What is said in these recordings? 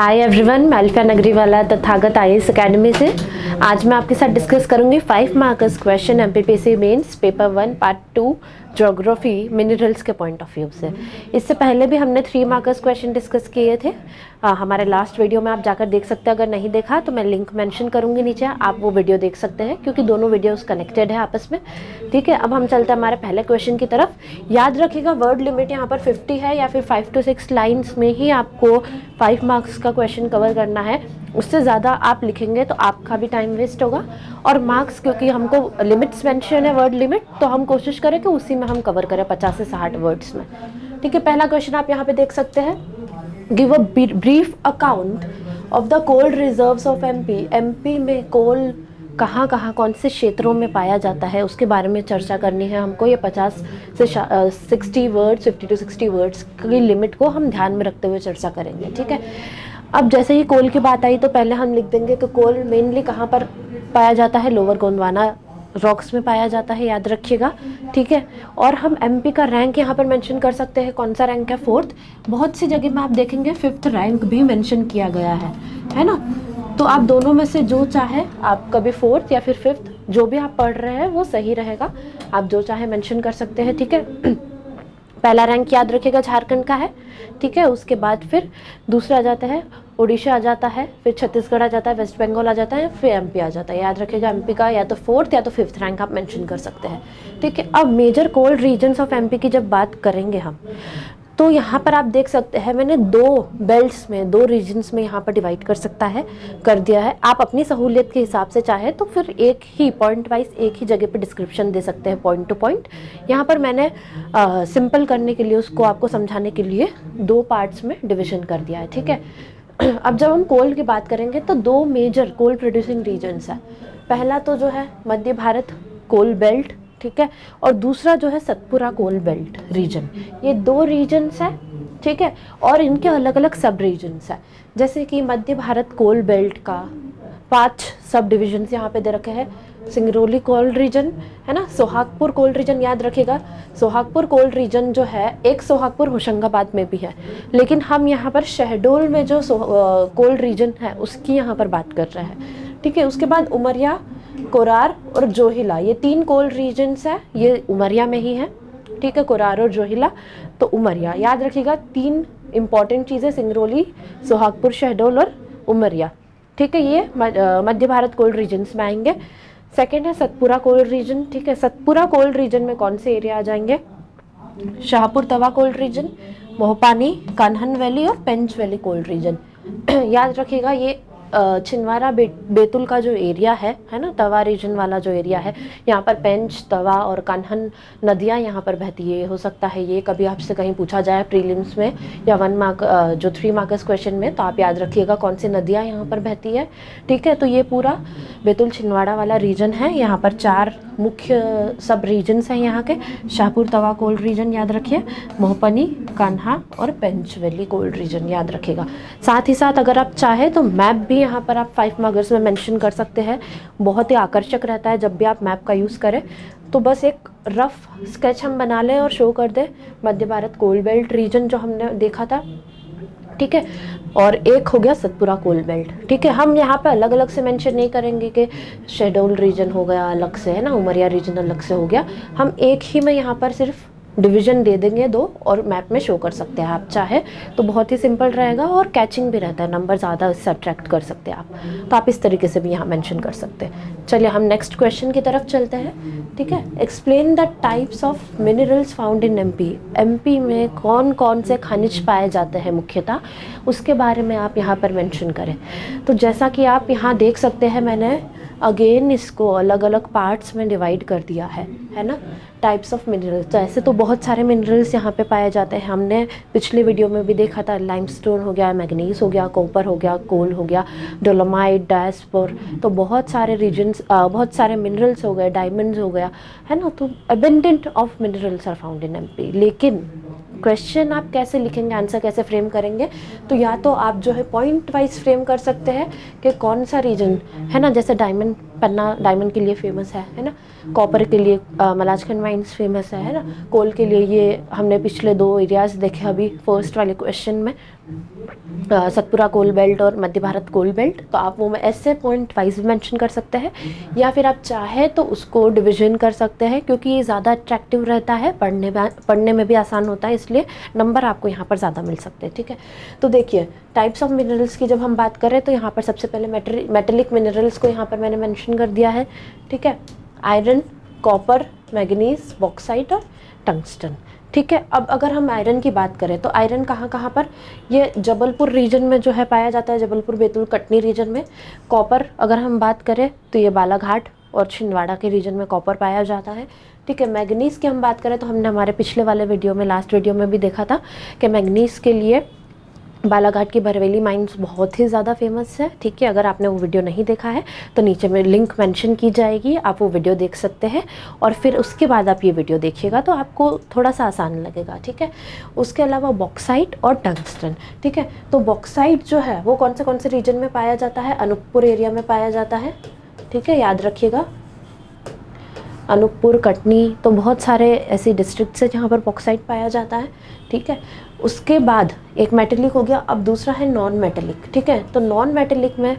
हाय everyone, मैं Alfiya Nagriwala Tathagat IAS academy से। आज मैं आपके साथ डिस्कस करूंगी 5 markers question MPPSC mains paper 1 part 2 geography minerals के पॉइंट ऑफ व्यू से। इससे पहले भी हमने 3 मार्कर्स क्वेश्चन डिस्कस किए थे हमारे लास्ट वीडियो में, आप जाकर देख सकते हैं। अगर नहीं देखा तो मैं लिंक मेंशन करूंगी नीचे, आप वो वीडियो देख सकते हैं क्योंकि दोनों वीडियोस कनेक्टेड है आपस में। ठीक है, अब हम चलते हैं हमारे पहले क्वेश्चन की तरफ। याद रखिएगा वर्ड लिमिट यहाँ पर 50 है या फिर 5 to 6 लाइन्स में ही आपको 5 मार्क्स का क्वेश्चन कवर करना है। उससे ज़्यादा आप लिखेंगे तो आपका भी टाइम वेस्ट होगा और मार्क्स, क्योंकि हमको लिमिट्स मेंशन है वर्ड लिमिट, तो हम कोशिश करें कि उसी में हम कवर करें 50 से 60 वर्ड्स में। ठीक है, पहला क्वेश्चन आप यहाँ पे देख सकते हैं। Give a brief account of the coal reserves of MP. MP में कोल कहाँ कहाँ कौन से क्षेत्रों में पाया जाता है उसके बारे में चर्चा करनी है हमको। ये 50 से 60 वर्ड्स, 50 to 60 वर्ड्स की लिमिट को हम ध्यान में रखते हुए चर्चा करेंगे। ठीक है, अब जैसे ही कोल की बात आई तो पहले हम लिख देंगे कि कोल मेनली कहाँ पर पाया जाता है, लोअर गोंडवाना रॉक्स में पाया जाता है, याद रखिएगा। ठीक है, और हम एमपी का रैंक यहाँ पर मेंशन कर सकते हैं। कौन सा रैंक है? 4th। बहुत सी जगह में आप देखेंगे 5th रैंक भी मेंशन किया गया है ना। तो आप दोनों में से जो चाहे, आप कभी 4th या फिर 5th, जो भी आप पढ़ रहे हैं वो सही रहेगा, आप जो चाहे मेंशन कर सकते हैं। ठीक है, पहला रैंक याद रखिएगा झारखंड का है। ठीक है, उसके बाद फिर दूसरा आ जाता है उड़ीसा आ जाता है, फिर छत्तीसगढ़ आ जाता है, वेस्ट बंगाल आ जाता है, फिर एमपी आ जाता है। याद रखिएगा एमपी का या तो 4th या तो 5th रैंक आप मेंशन कर सकते हैं। ठीक है, अब major coal regions of MP की जब बात करेंगे हम, तो यहाँ पर आप देख सकते हैं मैंने 2 बेल्ट्स में, 2 रीजन्स में यहाँ पर डिवाइड कर दिया है। आप अपनी सहूलियत के हिसाब से चाहे तो फिर एक ही पॉइंट वाइज एक ही जगह पे डिस्क्रिप्शन दे सकते हैं, पॉइंट टू पॉइंट। यहाँ पर मैंने सिंपल करने के लिए, उसको आपको समझाने के लिए 2 पार्ट्स में डिविजन कर दिया है। ठीक है, अब जब हम कोल की बात करेंगे तो 2 मेजर कोल प्रोड्यूसिंग रीजन्स है। पहला तो जो है मध्य भारत कोल बेल्ट, ठीक है, और दूसरा जो है सतपुरा कोल बेल्ट रीजन। ये 2 रीजन्स है। ठीक है, और इनके अलग अलग सब रीजन्स है। जैसे कि मध्य भारत कोल बेल्ट का 5 सब डिविजन्स यहाँ पे दे रखे हैं। सिंगरौली कोल रीजन है ना, सोहागपुर कोल रीजन, याद रखिएगा सोहागपुर कोल रीजन जो है, एक सोहागपुर होशंगाबाद में भी है, लेकिन हम यहाँ पर शहडोल में जो कोल रीजन है उसकी यहाँ पर बात कर रहे हैं। ठीक है, उसके बाद उमरिया, कोरार और जोहिला, ये 3 कोल रीजन्स है, ये उमरिया में ही है। ठीक है, कोरार और जोहिला, तो उमरिया याद रखिएगा। 3 इंपॉर्टेंट चीज़ें, सिंगरौली, सोहागपुर, शहडोल और उमरिया। ठीक है, ये मध्य भारत कोल रीजन्स में आएंगे। सेकेंड है सतपुरा कोल रीजन। ठीक है, सतपुरा कोल रीजन में कौन से एरिया आ जाएंगे? शाहपुर तवा कोल रीजन, मोहपानी, कान्हन वैली और पेंच वैली कोल रीजन। याद रखिएगा ये छिंदवाड़ा बैतूल का जो एरिया है ना, तवा रीजन वाला जो एरिया है, यहाँ पर पेंच, तवा और कान्हन नदियाँ यहाँ पर बहती है। हो सकता है ये कभी आपसे कहीं पूछा जाए प्रीलिम्स में या 1 मार्क जो 3 मार्कर्स क्वेश्चन में, तो आप याद रखिएगा कौन सी नदियाँ यहाँ पर बहती है। ठीक है, तो ये पूरा बैतूल छिंदवाड़ा वाला रीजन है। यहाँ पर 4 मुख्य सब रीजन्स हैं यहाँ के। शाहपुर तवा कोल रीजन याद रखिए, मोहपनी, कान्हा और पेंच वैली कोल रीजन याद रखिएगा। साथ ही साथ अगर आप चाहें तो मैप भी यहाँ पर आप 5 मार्कर्स में मेंशन कर सकते हैं। बहुत ही आकर्षक रहता है जब भी आप मैप का यूज़ करें। तो बस एक रफ स्केच हम बना लें और शो कर दें मध्य भारत कोल बेल्ट रीजन जो हमने देखा था। ठीक है, और एक हो गया सतपुरा कोल बेल्ट। ठीक है, हम यहाँ पे अलग अलग से मेंशन नहीं करेंगे कि शहडोल रीजन हो गया अलग से, है ना, उमरिया रीजन अलग से हो गया। हम एक ही में यहाँ पर सिर्फ डिवीजन दे देंगे 2 और मैप में शो कर सकते हैं आप चाहे तो। बहुत ही सिंपल रहेगा और कैचिंग भी रहता है, नंबर ज़्यादा इससे अट्रैक्ट कर सकते हैं आप। तो आप इस तरीके से भी यहाँ मेंशन कर सकते हैं। चलिए हम नेक्स्ट क्वेश्चन की तरफ चलते हैं। ठीक है, explain the types of minerals found in MP. MP में कौन कौन से खनिज पाए जाते हैं मुख्यतः, उसके बारे में आप यहाँ पर मेंशन करें। तो जैसा कि आप यहाँ देख सकते हैं, मैंने अगेन इसको अलग अलग पार्ट्स में डिवाइड कर दिया है ना, टाइप्स ऑफ मिनरल्स। तो ऐसे तो बहुत सारे मिनरल्स यहाँ पे पाए जाते हैं। हमने पिछले वीडियो में भी देखा था, लाइमस्टोन हो गया, मैग्नीज हो गया, कॉपर हो गया, कोल हो गया, डोलोमाइट, डायस्पोर, तो बहुत सारे रीजन्स, बहुत सारे मिनरल्स हो गए, डायमंड्स हो गया, है ना। तो abundant of minerals are found in MP. लेकिन क्वेश्चन आप कैसे लिखेंगे, आंसर कैसे फ्रेम करेंगे, तो या तो आप जो है पॉइंट वाइज फ्रेम कर सकते हैं कि कौन सा रीजन है ना, जैसे डायमंड, पन्ना डायमंड के लिए फेमस है ना, कॉपर के लिए मलाजखंड माइंस फेमस है ना, कोल के लिए ये हमने पिछले 2 एरियाज देखे अभी फर्स्ट वाले क्वेश्चन में। सतपुरा कोल बेल्ट और मध्य भारत कोल बेल्ट, तो आप वो ऐसे पॉइंट वाइज भी मेंशन कर सकते हैं, या फिर आप चाहे तो उसको डिवीजन कर सकते हैं, क्योंकि ये ज़्यादा अट्रैक्टिव रहता है, पढ़ने में भी आसान होता है, इसलिए नंबर आपको यहाँ पर ज़्यादा मिल सकते हैं। ठीक है, तो देखिए टाइप्स ऑफ मिनरल्स की जब हम बात करें तो यहाँ पर सबसे पहले मेटेलिक मिनरल्स को यहाँ पर मैंने मैंशन कर दिया है। ठीक है, आयरन, कॉपर, मैग्नीज, बॉक्साइट और टंगस्टन। ठीक है, अब अगर हम आयरन की बात करें तो आयरन कहाँ कहाँ पर, ये जबलपुर रीजन में जो है पाया जाता है, जबलपुर, बैतूल, कटनी रीजन में। कॉपर अगर हम बात करें तो ये बालाघाट और छिंदवाड़ा के रीजन में कॉपर पाया जाता है। ठीक है, मैग्नीज की हम बात करें तो हमने हमारे पिछले वाले वीडियो में, लास्ट वीडियो में भी देखा था कि मैग्नीज के लिए बालाघाट की बरवेली माइंस बहुत ही ज़्यादा फेमस है। ठीक है, अगर आपने वो वीडियो नहीं देखा है तो नीचे में लिंक मेंशन की जाएगी, आप वो वीडियो देख सकते हैं और फिर उसके बाद आप ये वीडियो देखिएगा तो आपको थोड़ा सा आसान लगेगा। ठीक है, उसके अलावा बॉक्साइट और टंगस्टन। ठीक है, तो बॉक्साइट जो है वो कौन से रीजन में पाया जाता है, अनूपपुर एरिया में पाया जाता है। ठीक है, याद रखिएगा, अनूपपुर, कटनी, तो बहुत सारे ऐसे डिस्ट्रिक्ट्स हैं जहाँ पर बॉक्साइट पाया जाता है। ठीक है, उसके बाद एक मेटेलिक हो गया, अब दूसरा है नॉन मेटेलिक। ठीक है, तो नॉन मेटेलिक में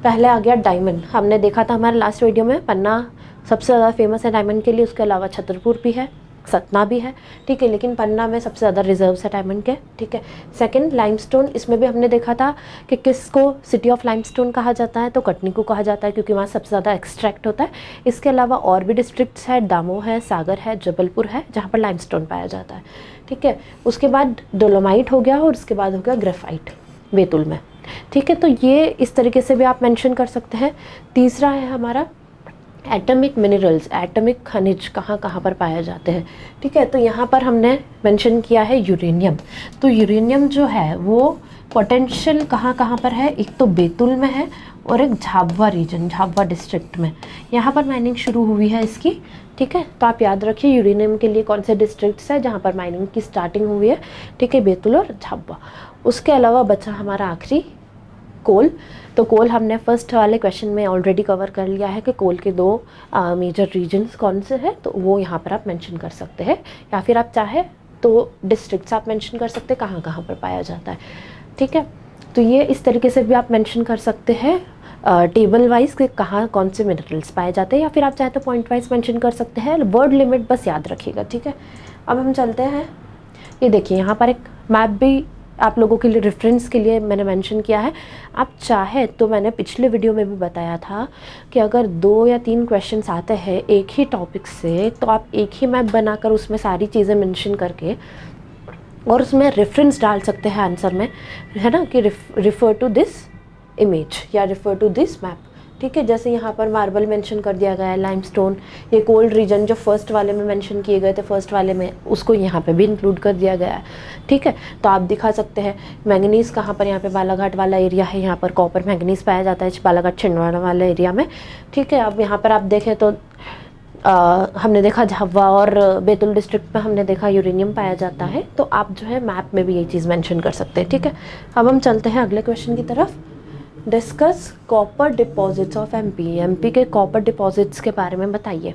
पहले आ गया डायमंड, हमने देखा था हमारे लास्ट वीडियो में, पन्ना सबसे ज़्यादा फेमस है डायमंड के लिए, उसके अलावा छतरपुर भी है, सतना भी है। ठीक है, लेकिन पन्ना में सबसे ज़्यादा रिजर्व्स है डायमंड के। ठीक है, सेकंड लाइमस्टोन, इसमें भी हमने देखा था कि किसको सिटी ऑफ लाइमस्टोन कहा जाता है, तो कटनी को कहा जाता है क्योंकि वहाँ सबसे ज़्यादा एक्सट्रैक्ट होता है। इसके अलावा और भी डिस्ट्रिक्ट्स है, दामोह है, सागर है, जबलपुर है, जहाँ पर लाइमस्टोन पाया जाता है। ठीक है, उसके बाद डोलोमाइट हो गया और उसके बाद हो गया ग्रेफाइट बैतूल में। ठीक है, तो ये इस तरीके से भी आप मेंशन कर सकते हैं। तीसरा है हमारा एटॉमिक मिनरल्स, एटॉमिक खनिज कहाँ कहाँ पर पाए जाते हैं। ठीक है, तो यहाँ पर हमने मेंशन किया है यूरेनियम। तो यूरेनियम जो है वो पोटेंशियल कहाँ कहाँ पर है, एक तो बैतूल में है और एक झाबुआ रीजन, झाबुआ डिस्ट्रिक्ट में, यहाँ पर माइनिंग शुरू हुई है इसकी। ठीक है, तो आप याद रखिए यूरेनियम के लिए कौन से डिस्ट्रिक्ट्स है जहाँ पर माइनिंग की स्टार्टिंग हुई है। ठीक है, बैतूल और झाबुआ। उसके अलावा बचा हमारा आखिरी कोल। तो कोल हमने फर्स्ट वाले क्वेश्चन में ऑलरेडी कवर कर लिया है कि कोल के दो मेजर रीजन्स कौन से हैं, तो वो यहाँ पर आप मेंशन कर सकते हैं, या फिर आप चाहे तो डिस्ट्रिक्ट्स आप मेंशन कर सकते हैं कहाँ कहाँ पर पाया जाता है। ठीक है, तो ये इस तरीके से भी आप मेंशन कर सकते हैं टेबल वाइज कि कहाँ कौन से मिनरल्स पाए जाते हैं, या फिर आप चाहे तो पॉइंट वाइज मेंशन कर सकते हैं। वर्ड लिमिट बस याद रखिएगा। ठीक है, अब हम चलते हैं, ये देखिए यहाँ पर एक मैप भी आप लोगों के लिए रेफरेंस के लिए मैंने मेंशन किया है। आप चाहे तो मैंने पिछले वीडियो में भी बताया था कि अगर 2 या 3 क्वेश्चंस आते हैं एक ही टॉपिक से, तो आप एक ही मैप बनाकर उसमें सारी चीज़ें मेंशन करके और उसमें रेफरेंस डाल सकते हैं आंसर में, है ना, कि रिफ़र टू दिस इमेज या रिफ़र टू दिस मैप। ठीक है, जैसे यहाँ पर मार्बल मेंशन कर दिया गया है, लाइमस्टोन, ये कोल्ड रीजन जो फर्स्ट वाले में मेंशन किए गए थे, फर्स्ट वाले में, उसको यहाँ पे भी इंक्लूड कर दिया गया है। ठीक है, तो आप दिखा सकते हैं मैंगनीज़ कहाँ पर, यहाँ पे बालाघाट वाला एरिया है, यहाँ पर कॉपर मैंगनीज़ पाया जाता है बालाघाट छिंदवाड़ा वाले एरिया में। ठीक है, अब यहाँ पर आप देखें तो हमने देखा झाबुआ और बैतूल डिस्ट्रिक्ट में हमने देखा यूरेनियम पाया जाता है, तो आप जो है मैप में भी ये चीज़ मेंशन कर सकते हैं। ठीक है, अब हम चलते हैं अगले क्वेश्चन की तरफ। Discuss copper deposits of MP, MP के कॉपर डिपॉजिट्स के बारे में बताइए।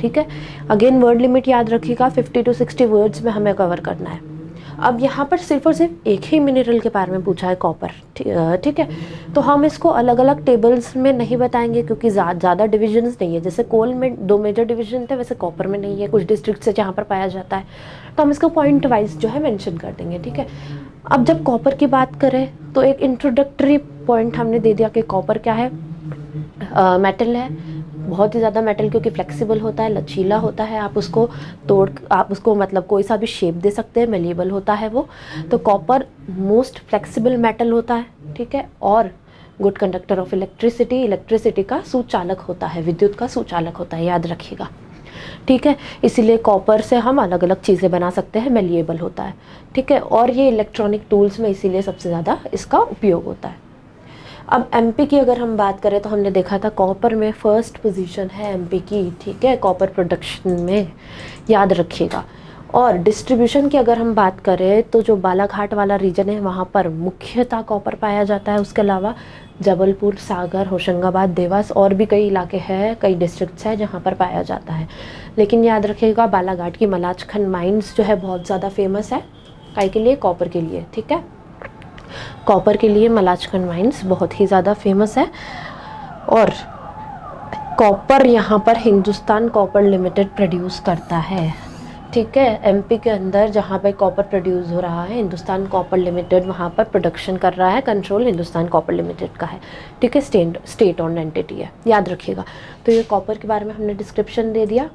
ठीक है, अगेन वर्ड लिमिट याद रखिएगा, 50 to 60 वर्ड्स में हमें कवर करना है। अब यहाँ पर सिर्फ और सिर्फ एक ही मिनरल के बारे में पूछा है, कॉपर। ठीक है, तो हम इसको अलग अलग टेबल्स में नहीं बताएंगे क्योंकि ज़्यादा डिविजन्स नहीं है। जैसे कोल में 2 मेजर डिवीजन थे, वैसे कॉपर में नहीं है, कुछ डिस्ट्रिक्ट से जहाँ पर पाया जाता है, तो हम इसको पॉइंट वाइज जो है मेंशन कर देंगे। ठीक है, अब जब कॉपर की बात करें तो एक इंट्रोडक्टरी पॉइंट हमने दे दिया कि कॉपर क्या है, मेटल है, बहुत ही ज़्यादा मेटल, क्योंकि फ्लेक्सिबल होता है, लचीला होता है, आप उसको मतलब कोई सा भी शेप दे सकते हैं, मेलिएबल होता है वो। तो कॉपर मोस्ट फ्लेक्सिबल मेटल होता है। ठीक है, और good conductor of electricity, electricity का सुचालक होता है, विद्युत का सुचालक होता है, याद रखिएगा। ठीक है, इसीलिए कॉपर से हम अलग अलग चीज़ें बना सकते हैं, मेलिएबल होता है। ठीक है, और ये इलेक्ट्रॉनिक टूल्स में इसीलिए सबसे ज़्यादा इसका उपयोग होता है। अब एमपी की अगर हम बात करें तो हमने देखा था कॉपर में फर्स्ट पोजीशन है एमपी की। ठीक है, कॉपर प्रोडक्शन में, याद रखिएगा। और डिस्ट्रीब्यूशन की अगर हम बात करें तो जो बालाघाट वाला रीजन है वहाँ पर मुख्यतः कॉपर पाया जाता है। उसके अलावा जबलपुर, सागर, होशंगाबाद, देवास और भी कई इलाके हैं, कई डिस्ट्रिक्ट्स हैं जहाँ पर पाया जाता है। लेकिन याद रखिएगा बालाघाट की मलाजखंड माइंस जो है बहुत ज़्यादा फेमस है, काहे के लिए, कॉपर के लिए। ठीक है, कॉपर के लिए मलाचखंड माइंस बहुत ही ज़्यादा फेमस है और कॉपर यहाँ पर हिंदुस्तान कॉपर लिमिटेड प्रोड्यूस करता है। ठीक है, एमपी के अंदर जहाँ पे कॉपर प्रोड्यूस हो रहा है हिंदुस्तान कॉपर लिमिटेड वहाँ पर प्रोडक्शन कर रहा है, कंट्रोल हिंदुस्तान कॉपर लिमिटेड का है। ठीक है, स्टेट ओन्ड एंटिटी है, याद रखिएगा। तो ये कॉपर के बारे में हमने डिस्क्रिप्शन दे दिया,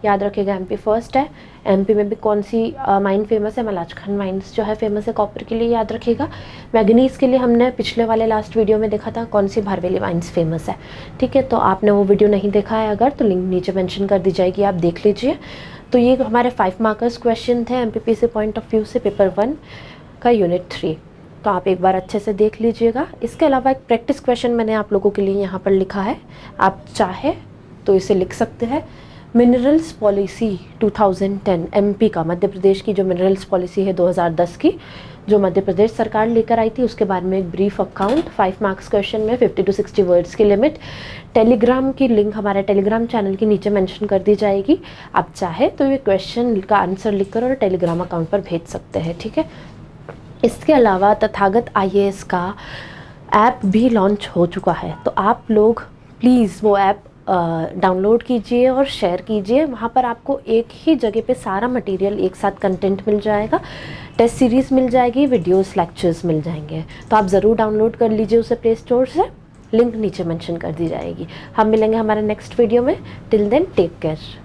याद रखिएगा। एमपी फर्स्ट है। एमपी में भी कौन सी माइन फेमस है? मलाचखंड माइंस जो है फेमस है कॉपर के लिए, याद रखिएगा। मैग्नीज के लिए हमने पिछले वाले लास्ट वीडियो में देखा था कौन सी भारवेली माइंस फेमस है। ठीक है, तो आपने वो वीडियो नहीं देखा है अगर तो लिंक नीचे मेंशन कर दी जाएगी, आप देख लीजिए। तो ये हमारे 5 मार्कर्स क्वेश्चन थे एमपीपीसी पॉइंट ऑफ व्यू से, पेपर 1 का यूनिट 3। तो आप एक बार अच्छे से देख लीजिएगा। इसके अलावा एक प्रैक्टिस क्वेश्चन मैंने आप लोगों के लिए यहाँ पर लिखा है, आप चाहे तो इसे लिख सकते हैं। मिनरल्स पॉलिसी 2010 एमपी का, मध्य प्रदेश की जो मिनरल्स पॉलिसी है 2010 की, जो मध्य प्रदेश सरकार लेकर आई थी, उसके बारे में एक ब्रीफ अकाउंट। 5 मार्क्स क्वेश्चन में 50 to 60 वर्ड्स की लिमिट। टेलीग्राम की लिंक हमारे टेलीग्राम चैनल के नीचे मेंशन कर दी जाएगी, आप चाहे तो ये क्वेश्चन का आंसर लिखकर और टेलीग्राम अकाउंट पर भेज सकते हैं। ठीक है, इसके अलावा तथागत IAS का ऐप भी लॉन्च हो चुका है, तो आप लोग प्लीज़ वो ऐप डाउनलोड कीजिए और शेयर कीजिए। वहाँ पर आपको एक ही जगह पे सारा मटेरियल एक साथ कंटेंट मिल जाएगा, टेस्ट सीरीज़ मिल जाएगी, वीडियोस लेक्चर्स मिल जाएंगे। तो आप ज़रूर डाउनलोड कर लीजिए उसे प्ले स्टोर से, लिंक नीचे मेंशन कर दी जाएगी। हम मिलेंगे हमारे नेक्स्ट वीडियो में। Till then take care.